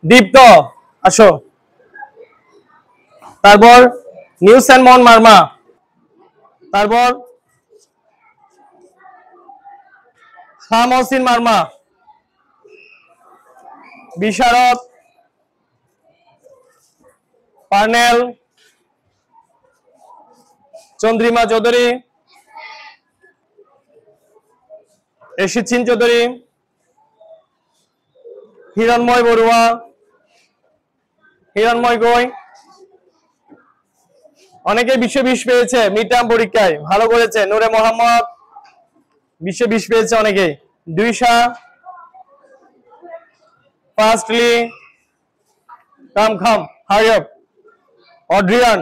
দীপ্ত আসো। তারপর নিউ সেনমন মার্মা, তারপর হামসিন মার্মা, বিশারদ, পার্নেল, চন্দ্রিমা চৌধুরী, এশিচিন চৌধুরী, হিরণময় বড়ুয়া, হিরণময় গই। অনেকে 20 পেয়েছে মিড টার্ম পরীক্ষায়, ভালো করেছে। নূরে মোহাম্মদ 20 পেয়েছে অনেকে। দুইশা, ফার্স্টলি, খাম হারি আপ, অড্রিয়ান,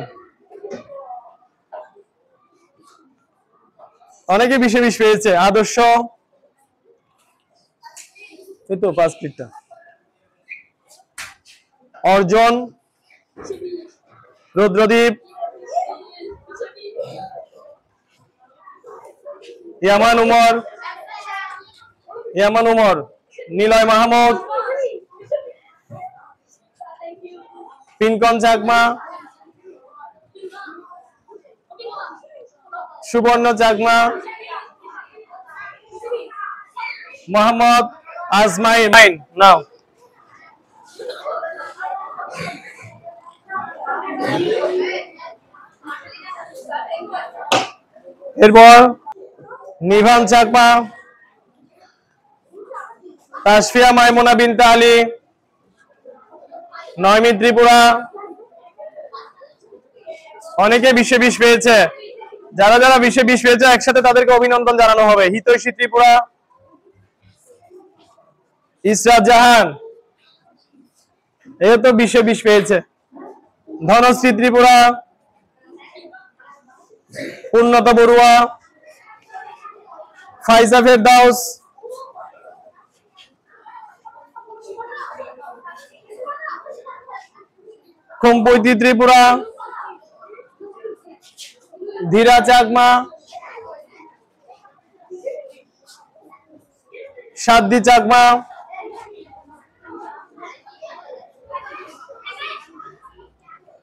অনেকে 20 পেয়েছে। আদর্শ, এই তো ফার্স্টলিটা। অর্জন, রুদ্রদীপ, ইয়ামান উমর, নিলয় মাহমুদ, পিনকন চাকমা, সুবর্ণ চাকমা, মোহাম্মদ আজমাইন। নাও এরপর নিভান চাকমা, তাসফিয়া মাইমুনা বিনতে আলী, নয়মি ত্রিপুরা। অনেকে 20 পেয়েছে। যারা যারা 20 পেয়েছে একসাথে তাদেরকে অভিনন্দন জানানো হবে। হিতৈষী ত্রিপুরা, ইসরাত জাহান, এও তো 20 পেয়েছে। ধনশ্রী ত্রিপুরা, উন্নত বড়ুয়া, ফাইজা ফেরদাউস, কম্পৈতি ত্রিপুরা, ধীরা চাকমা, সাদ্দি চাকমা,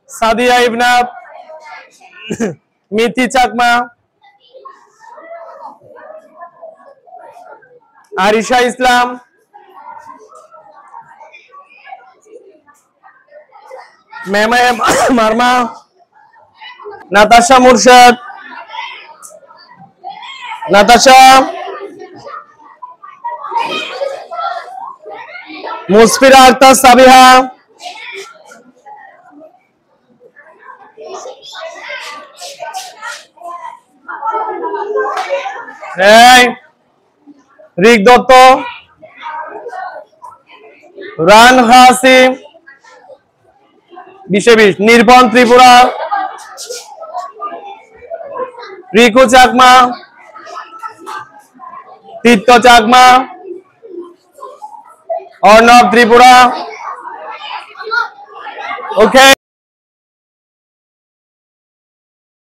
সাদিয়া ইবনাত, মিথি চাকমা, আরিশা ইসলাম, মেমে মার্মা, নাতাশা মুর্শদ, নাতাশা, মুসফিরা আক্তার সাবিহা, রিক দত্ত, রান হাসিম 20 নির্বাণ ত্রিপুরা, রিকু চাকমা, তীর্থ চাকমা, অর্ণব ত্রিপুরা। ওকে।